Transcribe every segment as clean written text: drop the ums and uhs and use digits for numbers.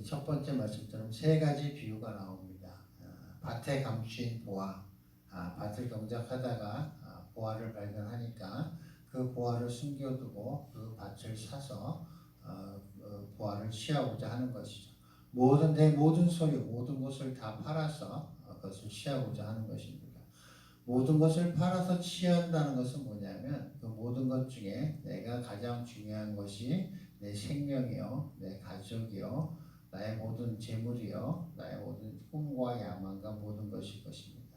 이 첫 번째 말씀처럼 세 가지 비유가 나옵니다. 밭에 감추인 보화, 밭을 경작하다가 보화를 발견하니까 그 보화를 숨겨두고 그 밭을 사서 보화를 취하고자 하는 것이죠. 내 모든 소유, 모든 것을 다 팔아서 그것을 취하고자 하는 것입니다. 모든 것을 팔아서 취한다는 것은 뭐냐면 그 모든 것 중에 내가 가장 중요한 것이 내 생명이요, 내 가족이요, 나의 모든 재물이요, 나의 모든 꿈과 야망과 모든 것일 것입니다.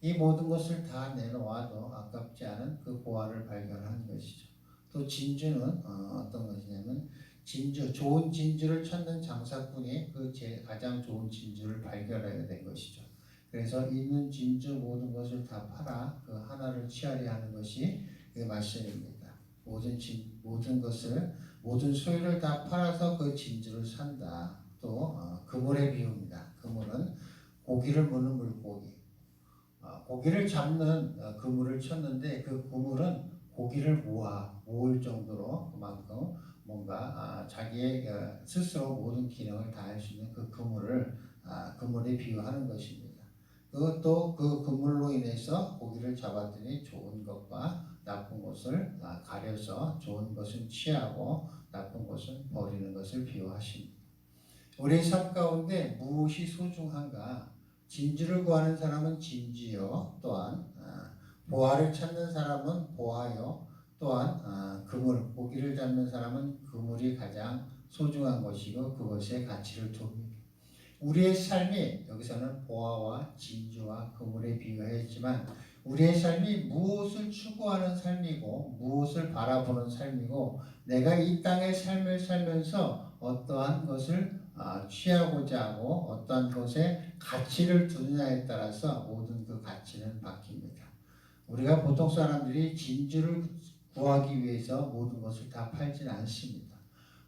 이 모든 것을 다 내놓아도 아깝지 않은 그 보화를 발견한 것이죠. 또 진주는 어떤 것이냐면 좋은 진주를 찾는 장사꾼이 그 가장 좋은 진주를 발견하게 된 것이죠. 그래서 있는 진주 모든 것을 다 팔아 그 하나를 취하려 하는 것이 그 말씀입니다. 모든 소유를 다 팔아서 그 진주를 산다. 또 그물의 비유입니다. 그물은 고기를 무는 물고기. 고기를 잡는 그물을 쳤는데 그 그물은 고기를 모을 정도로 그만큼 뭔가 자기의 스스로 모든 기능을 다할 수 있는 그 그물에 비유하는 것입니다. 그것도 그 그물로 인해서 고기를 잡았더니 좋은 것과 나쁜 것을 가려서 좋은 것은 취하고 나쁜 것은 버리는 것을 비유하십니다. 우리의 삶 가운데 무엇이 소중한가? 진주를 구하는 사람은 진주요, 또한 보화를 찾는 사람은 보화요, 또한 고기를 잡는 사람은 그물이 가장 소중한 것이고 그것에 가치를 둡니다. 우리의 삶이 여기서는 보화와 진주와 그물에 비유했지만 우리의 삶이 무엇을 추구하는 삶이고 무엇을 바라보는 삶이고 내가 이 땅의 삶을 살면서 어떠한 것을 취하고자 하고 어떠한 것에 가치를 두느냐에 따라서 모든 그 가치는 바뀝니다. 우리가 보통 사람들이 진주를 구하기 위해서 모든 것을 다 팔진 않습니다.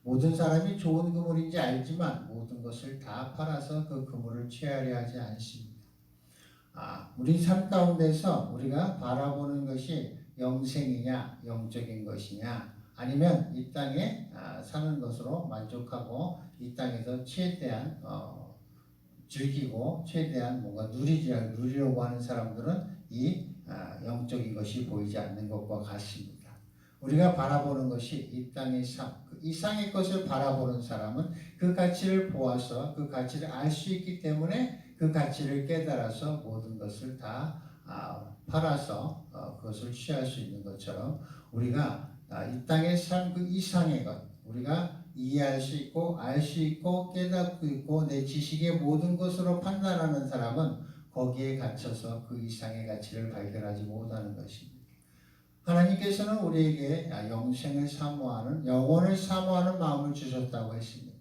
모든 사람이 좋은 그물인지 알지만 모든 것을 다 팔아서 그 그물을 취하려 하지 않습니다. 우리 삶 가운데서 우리가 바라보는 것이 영생이냐 영적인 것이냐 아니면 이 땅에 사는 것으로 만족하고 이 땅에서 최대한 즐기고 최대한 뭔가 누리려고 하는 사람들은 이 영적인 것이 보이지 않는 것과 같습니다. 우리가 바라보는 것이 이 땅의 삶, 이상의 것을 바라보는 사람은 그 가치를 보아서 그 가치를 알 수 있기 때문에 그 가치를 깨달아서 모든 것을 다 팔아서 그것을 취할 수 있는 것처럼 우리가 이 땅의 삶 그 이상의 것 우리가 이해할 수 있고 알 수 있고 깨닫고 있고 내 지식의 모든 것으로 판단하는 사람은 거기에 갇혀서 그 이상의 가치를 발견하지 못하는 것입니다. 하나님께서는 우리에게 영생을 사모하는 영혼을 사모하는 마음을 주셨다고 했습니다.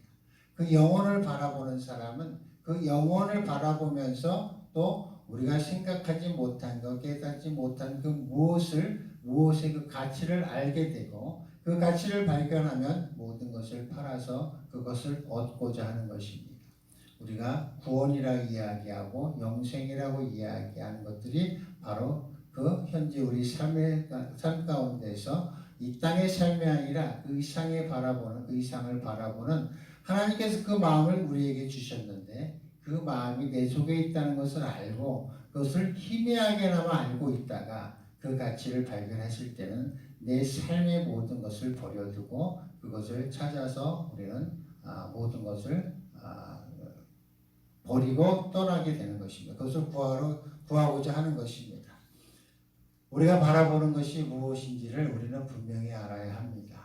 그 영혼을 바라보는 사람은 그 영혼을 바라보면서 또 우리가 생각하지 못한 것, 깨닫지 못한 그 무엇의 그 가치를 알게 되고 그 가치를 발견하면 모든 것을 팔아서 그것을 얻고자 하는 것입니다. 우리가 구원이라 이야기하고 영생이라고 이야기하는 것들이 바로 그 현재 우리 삶 가운데서 이 땅의 삶이 아니라 그 이상을 바라보는 하나님께서 그 마음을 우리에게 주셨는데 그 마음이 내 속에 있다는 것을 알고 그것을 희미하게나마 알고 있다가 그 가치를 발견했을 때는 내 삶의 모든 것을 버려두고 그것을 찾아서 우리는 모든 것을 버리고 떠나게 되는 것입니다. 그것을 구하고자 하는 것입니다. 우리가 바라보는 것이 무엇인지를 우리는 분명히 알아야 합니다.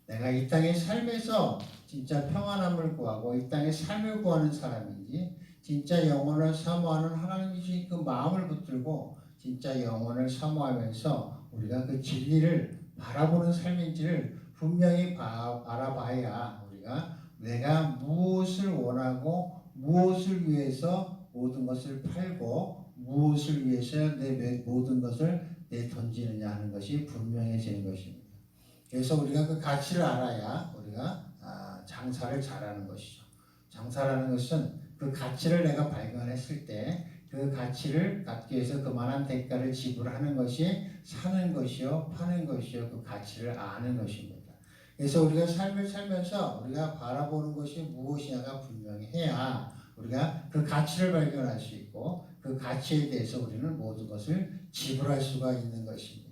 내가 이 땅의 삶에서 진짜 평안함을 구하고 이 땅의 삶을 구하는 사람인지 진짜 영혼을 사모하는 하나님이 주신 그 마음을 붙들고 진짜 영혼을 사모하면서 우리가 그 진리를 바라보는 삶인지를 분명히 알아봐야 우리가 내가 무엇을 원하고 무엇을 위해서 모든 것을 팔고 무엇을 위해서 내 모든 것을 던지느냐 하는 것이 분명해지는 것입니다. 그래서 우리가 그 가치를 알아야 우리가 장사를 잘하는 것이죠. 장사라는 것은 그 가치를 내가 발견했을 때 그 가치를 갖기 위해서 그만한 대가를 지불하는 것이 사는 것이요 파는 것이요 그 가치를 아는 것입니다. 그래서 우리가 삶을 살면서 우리가 바라보는 것이 무엇이냐가 분명해야 우리가 그 가치를 발견할 수 있고 그 가치에 대해서 우리는 모든 것을 지불할 수가 있는 것입니다.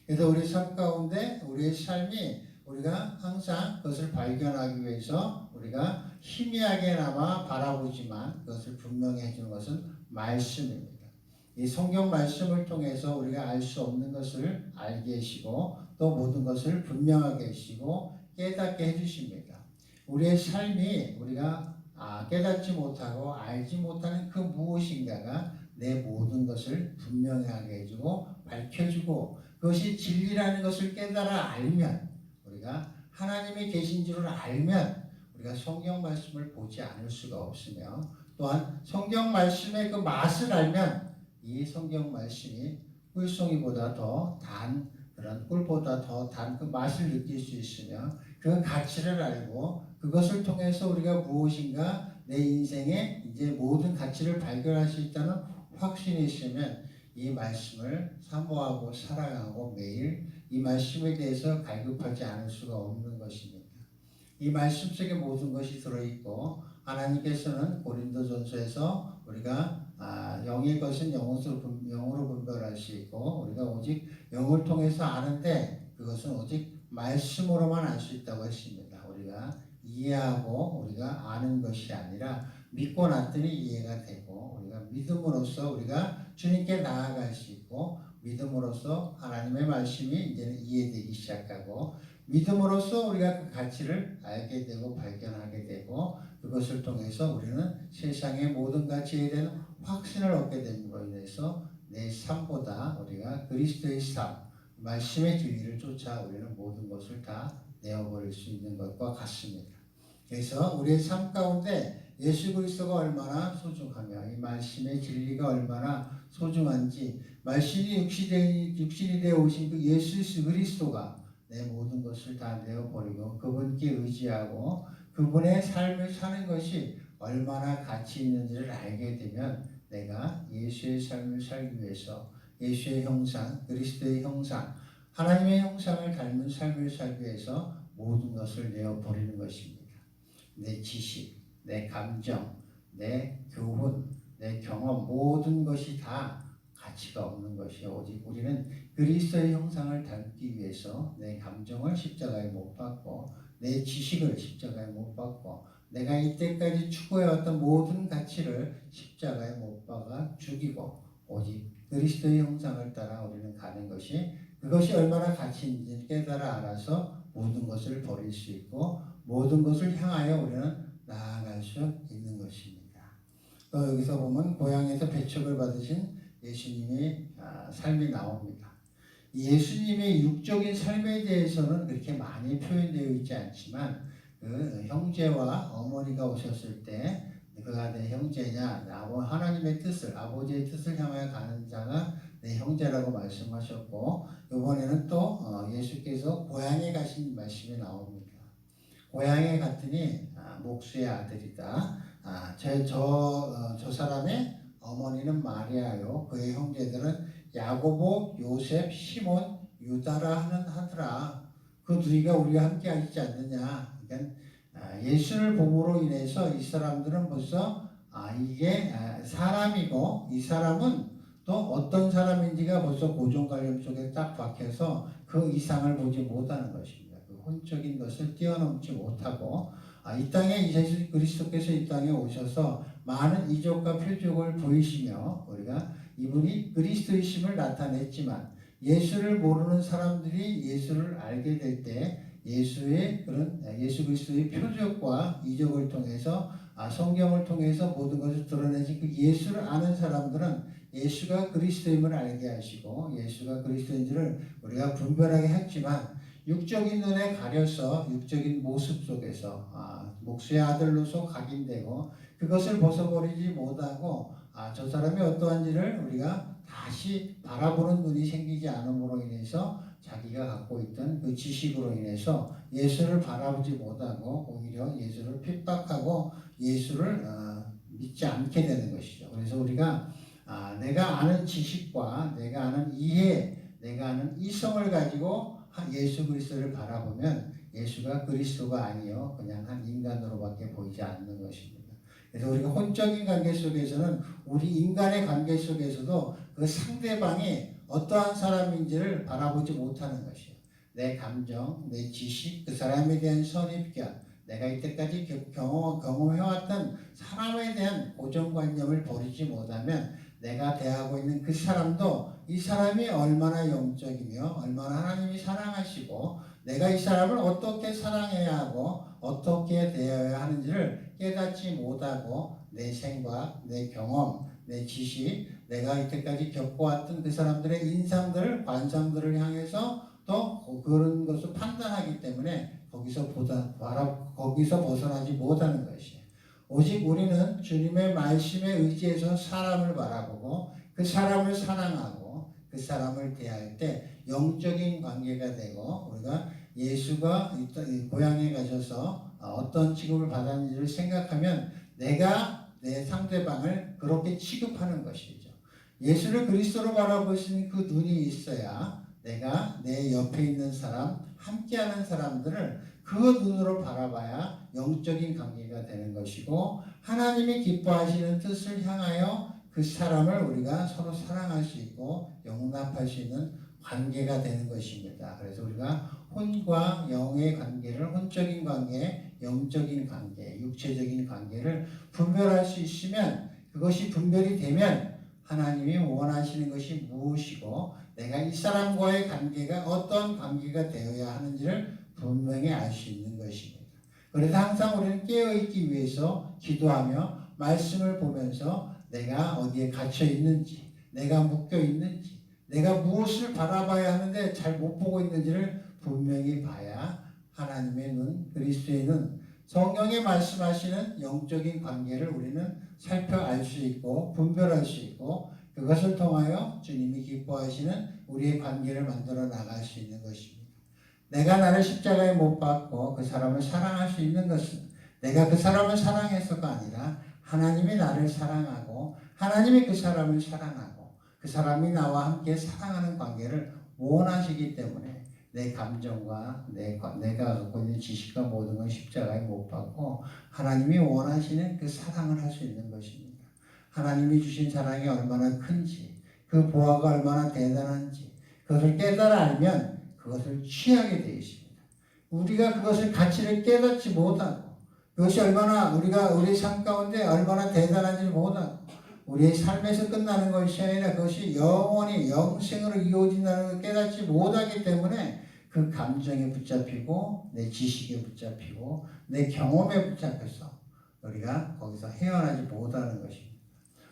그래서 우리 삶 가운데 우리의 삶이 우리가 항상 그것을 발견하기 위해서 우리가 희미하게나마 바라보지만 그것을 분명히 해주는 것은 말씀입니다. 이 성경 말씀을 통해서 우리가 알 수 없는 것을 알게 하시고 또 모든 것을 분명하게 하시고 깨닫게 해주십니다. 우리의 삶이 우리가 깨닫지 못하고 알지 못하는 그 무엇인가가 내 모든 것을 분명하게 해주고 밝혀주고 그것이 진리라는 것을 깨달아 알면 우리가 하나님이 계신 줄을 알면 우리가 성경 말씀을 보지 않을 수가 없으며 또한 성경 말씀의 그 맛을 알면 이 성경 말씀이 꿀송이보다 더 단 그런 꿀보다 더 단 그 맛을 느낄 수 있으며 그 가치를 알고 그것을 통해서 우리가 무엇인가 내 인생에 이제 모든 가치를 발견할 수 있다는 확신이 있으면 이 말씀을 사모하고 사랑하고 매일 이 말씀에 대해서 갈급하지 않을 수가 없는 것입니다. 이 말씀 속에 모든 것이 들어있고 하나님께서는 고린도전서에서 우리가 영의 것은 영으로 분별할 수 있고 우리가 오직 영을 통해서 아는데 그것은 오직 말씀으로만 알 수 있다고 했습니다. 우리가 이해하고 우리가 아는 것이 아니라 믿고 났더니 이해가 되고 우리가 믿음으로써 우리가 주님께 나아갈 수 있고 믿음으로써 하나님의 말씀이 이제는 이해되기 시작하고 믿음으로써 우리가 그 가치를 알게 되고 발견하게 되고 그것을 통해서 우리는 세상의 모든 가치에 대한 확신을 얻게 됨으로 인해서 내 삶보다 우리가 그리스도의 삶, 말씀의 진리를 쫓아 우리는 모든 것을 다 내어버릴 수 있는 것과 같습니다. 그래서 우리의 삶 가운데 예수 그리스도가 얼마나 소중하며 이 말씀의 진리가 얼마나 소중한지 말씀이 육신이 되어 오신 그 예수 그리스도가 내 모든 것을 다 내어버리고 그분께 의지하고 그분의 삶을 사는 것이 얼마나 가치 있는지를 알게 되면 내가 예수의 삶을 살기 위해서 예수의 형상, 그리스도의 형상, 하나님의 형상을 닮은 삶을 살기 위해서 모든 것을 내어버리는 것입니다. 내 지식, 내 감정, 내 교훈, 내 경험 모든 것이 다 가치가 없는 것이 오직 우리는 그리스도의 형상을 닮기 위해서 내 감정을 십자가에 못 박고 내 지식을 십자가에 못 박고 내가 이때까지 추구해왔던 모든 가치를 십자가에 못 박아 죽이고 오직 그리스도의 형상을 따라 우리는 가는 것이 그것이 얼마나 가치 있는지 깨달아 알아서 모든 것을 버릴 수 있고 모든 것을 향하여 우리는 나아갈 수 있는 것입니다. 또 여기서 보면 고향에서 배척을 받으신 예수님의 삶이 나옵니다. 예수님의 육적인 삶에 대해서는 그렇게 많이 표현되어 있지 않지만 그 형제와 어머니가 오셨을 때 그가 내 형제냐 하나님의 뜻을 아버지의 뜻을 향하여 가는 자가 내 형제라고 말씀하셨고 이번에는 또 예수께서 고향에 가신 말씀이 나옵니다. 고향에 갔더니 목수의 아들이다. 저 사람의 어머니는 마리아요. 그의 형제들은 야고보, 요셉, 시몬, 유다라 하더라. 그 둘이가 우리와 함께 하지 않느냐. 그러니까 예수를 봄으로 인해서 이 사람들은 벌써 이게 사람이고 이 사람은 또 어떤 사람인지가 벌써 고정관념 속에 딱 박혀서 그 이상을 보지 못하는 것입니다. 그 혼적인 것을 뛰어넘지 못하고 이 땅에 예수 그리스도께서 이 땅에 오셔서 많은 이적과 표적을 보이시며 우리가 이분이 그리스도이심을 나타냈지만 예수를 모르는 사람들이 예수를 알게 될 때 예수 그리스도의 표적과 이적을 통해서 성경을 통해서 모든 것을 드러내신 그 예수를 아는 사람들은 예수가 그리스도임을 알게 하시고 예수가 그리스도인지를 우리가 분별하게 했지만 육적인 눈에 가려서 육적인 모습 속에서 목수의 아들로서 각인되고 그것을 벗어버리지 못하고 저 사람이 어떠한지를 우리가 다시 바라보는 눈이 생기지 않음으로 인해서 자기가 갖고 있던 그 지식으로 인해서 예수를 바라보지 못하고 오히려 예수를 핍박하고 예수를 믿지 않게 되는 것이죠. 그래서 우리가 내가 아는 지식과 내가 아는 이해, 내가 아는 이성을 가지고 예수 그리스도를 바라보면 예수가 그리스도가 아니요 그냥 한 인간으로밖에 보이지 않는 것입니다. 그래서 우리가 혼적인 관계 속에서는 우리 인간의 관계 속에서도 그 상대방이 어떠한 사람인지를 바라보지 못하는 것이에요. 내 감정, 내 지식, 그 사람에 대한 선입견, 내가 이때까지 경험해왔던 사람에 대한 고정관념을 버리지 못하면 내가 대하고 있는 그 사람도 이 사람이 얼마나 영적이며 얼마나 하나님이 사랑하시고 내가 이 사람을 어떻게 사랑해야 하고 어떻게 대해야 하는지를 깨닫지 못하고 내 생각, 내 경험, 내 지식, 내가 이때까지 겪어왔던 그 사람들의 인상들, 관상들을 향해서 또 그런 것을 판단하기 때문에 거기서 벗어나지 못하는 것이에요. 오직 우리는 주님의 말씀에 의지해서 사람을 바라보고 그 사람을 사랑하고 그 사람을 대할 때 영적인 관계가 되고 우리가 예수가 고향에 가셔서 어떤 취급을 받았는지를 생각하면 내가 내 상대방을 그렇게 취급하는 것이죠. 예수를 그리스도로 바라보시는 그 눈이 있어야 내가 내 옆에 있는 사람, 함께하는 사람들을 그 눈으로 바라봐야 영적인 관계가 되는 것이고 하나님이 기뻐하시는 뜻을 향하여 그 사람을 우리가 서로 사랑할 수 있고 용납할 수 있는 관계가 되는 것입니다. 그래서 우리가 혼과 영의 관계를 혼적인 관계, 영적인 관계, 육체적인 관계를 분별할 수 있으면 그것이 분별이 되면 하나님이 원하시는 것이 무엇이고 내가 이 사람과의 관계가 어떤 관계가 되어야 하는지를 분명히 알 수 있는 것입니다. 그래서 항상 우리는 깨어있기 위해서 기도하며 말씀을 보면서 내가 어디에 갇혀 있는지, 내가 묶여 있는지, 내가 무엇을 바라봐야 하는데 잘 못 보고 있는지를 분명히 봐야 하나님의 눈, 그리스도의 눈, 성경에 말씀하시는 영적인 관계를 우리는 살펴 알 수 있고 분별할 수 있고 그것을 통하여 주님이 기뻐하시는 우리의 관계를 만들어 나갈 수 있는 것입니다. 내가 나를 십자가에 못 박고 그 사람을 사랑할 수 있는 것은 내가 그 사람을 사랑해서가 아니라 하나님이 나를 사랑하고 하나님이 그 사람을 사랑하고 그 사람이 나와 함께 사랑하는 관계를 원하시기 때문에 내 감정과 내가 갖고 있는 지식과 모든 걸 십자가에 못 박고 하나님이 원하시는 그 사랑을 할 수 있는 것입니다. 하나님이 주신 사랑이 얼마나 큰지 그 보화가 얼마나 대단한지 그것을 깨달아 알면 그것을 취하게 되어 있습니다. 우리가 그것을 가치를 깨닫지 못하고 그것이 얼마나 우리 삶 가운데 얼마나 대단한지 못하고 우리의 삶에서 끝나는 것이 아니라 그것이 영원히 영생으로 이어진다는 걸 깨닫지 못하기 때문에 그 감정에 붙잡히고 내 지식에 붙잡히고 내 경험에 붙잡혀서 우리가 거기서 헤어나지 못하는 것입니다.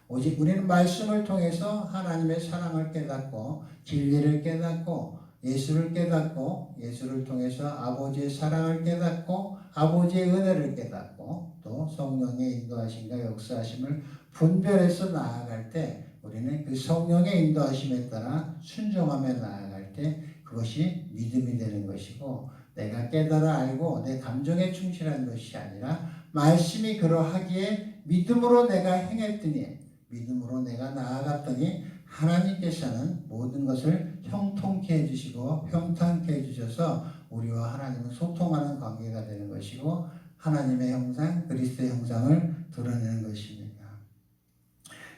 오직 우리는 말씀을 통해서 하나님의 사랑을 깨닫고 진리를 깨닫고 예수를 깨닫고 예수를 통해서 아버지의 사랑을 깨닫고 아버지의 은혜를 깨닫고 또 성령의 인도하심과 역사하심을 분별해서 나아갈 때 우리는 그 성령의 인도하심에 따라 순종하며 나아갈 때 그것이 믿음이 되는 것이고 내가 깨달아 알고 내 감정에 충실한 것이 아니라 말씀이 그러하기에 믿음으로 내가 행했더니 믿음으로 내가 나아갔더니 하나님께서는 모든 것을 형통케 해주시고 평탄케 해주셔서 우리와 하나님은 소통하는 관계가 되는 것이고 하나님의 형상, 그리스도의 형상을 드러내는 것입니다.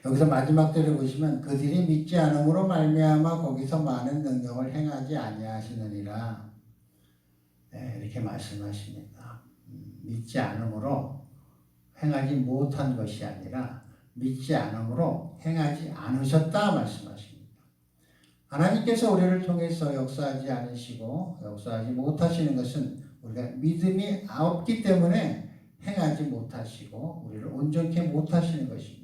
여기서 마지막 절에 보시면 그들이 믿지 않음으로 말미암아 거기서 많은 능력을 행하지 아니하시느니라 이렇게 말씀하십니다. 믿지 않음으로 행하지 못한 것이 아니라 믿지 않음으로 행하지 않으셨다 말씀하십니다. 하나님께서 우리를 통해서 역사하지 않으시고 역사하지 못하시는 것은 우리가 믿음이 없기 때문에 행하지 못하시고 우리를 온전케 못하시는 것입니다.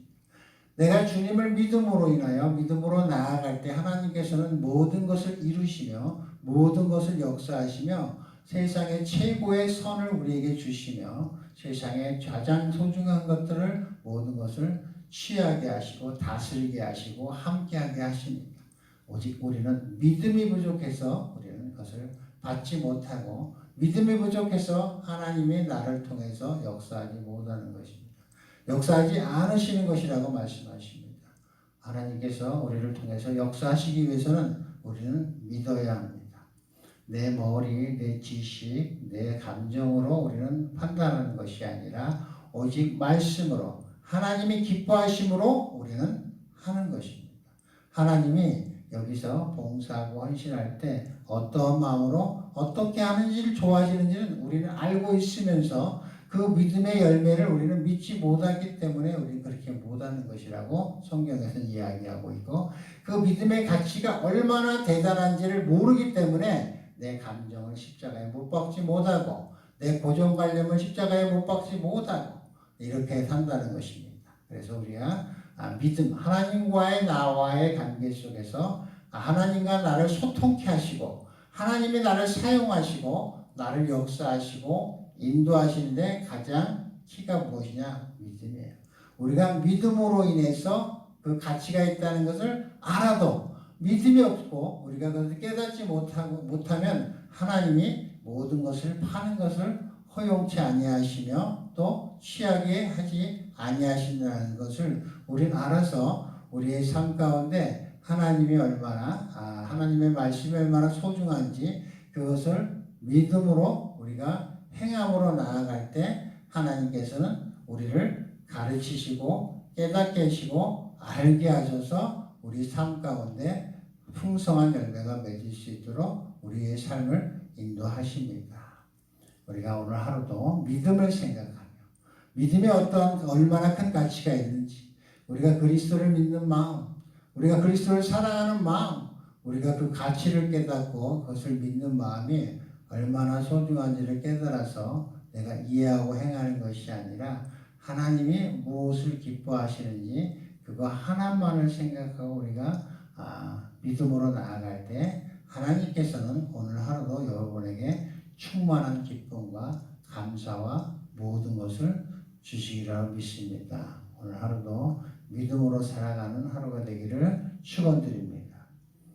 내가 주님을 믿음으로 인하여 믿음으로 나아갈 때 하나님께서는 모든 것을 이루시며 모든 것을 역사하시며 세상의 최고의 선을 우리에게 주시며 세상의 가장 소중한 것들을 모든 것을 취하게 하시고 다스리게 하시고 함께하게 하십니다. 오직 우리는 믿음이 부족해서 우리는 그것을 받지 못하고 믿음이 부족해서 하나님이 나를 통해서 역사하지 못하는 것입니다. 역사하지 않으시는 것이라고 말씀하십니다. 하나님께서 우리를 통해서 역사하시기 위해서는 우리는 믿어야 합니다. 내 머리, 내 지식, 내 감정으로 우리는 판단하는 것이 아니라 오직 말씀으로 하나님이 기뻐하심으로 우리는 하는 것입니다. 하나님이 여기서 봉사하고 헌신할 때 어떠한 마음으로 어떻게 하는지를 좋아하시는지는 우리는 알고 있으면서 그 믿음의 열매를 우리는 믿지 못하기 때문에 우리는 그렇게 못하는 것이라고 성경에서는 이야기하고 있고, 그 믿음의 가치가 얼마나 대단한지를 모르기 때문에 내 감정을 십자가에 못 박지 못하고 내 고정관념을 십자가에 못 박지 못하고 이렇게 산다는 것입니다. 그래서 우리가 믿음, 하나님과의 나와의 관계 속에서 하나님과 나를 소통케 하시고 하나님이 나를 사용하시고 나를 역사하시고 인도하시는데 가장 키가 무엇이냐? 믿음이에요. 우리가 믿음으로 인해서 그 가치가 있다는 것을 알아도 믿음이 없고 우리가 그것을 깨닫지 못하면 하나님이 모든 것을 파는 것을 허용치 아니하시며 또 취하게 하지 아니하신다는 것을 우리는 알아서 우리의 삶 가운데 하나님이 얼마나 하나님의 말씀이 얼마나 소중한지 그것을 믿음으로 우리가 행함으로 나아갈 때 하나님께서는 우리를 가르치시고 깨닫게 하시고 알게 하셔서 우리 삶 가운데 풍성한 열매가 맺을 수 있도록 우리의 삶을 인도하십니다. 우리가 오늘 하루도 믿음을 생각하며 믿음이 얼마나 큰 가치가 있는지, 우리가 그리스도를 믿는 마음, 우리가 그리스도를 사랑하는 마음, 우리가 그 가치를 깨닫고 그것을 믿는 마음이 얼마나 소중한지를 깨달아서 내가 이해하고 행하는 것이 아니라 하나님이 무엇을 기뻐하시는지 그거 하나만을 생각하고 우리가 믿음으로 나아갈 때 하나님께서는 오늘 하루도 여러분에게 충만한 기쁨과 감사와 모든 것을 주시리라고 믿습니다. 오늘 하루도 믿음으로 살아가는 하루가 되기를 축원드립니다.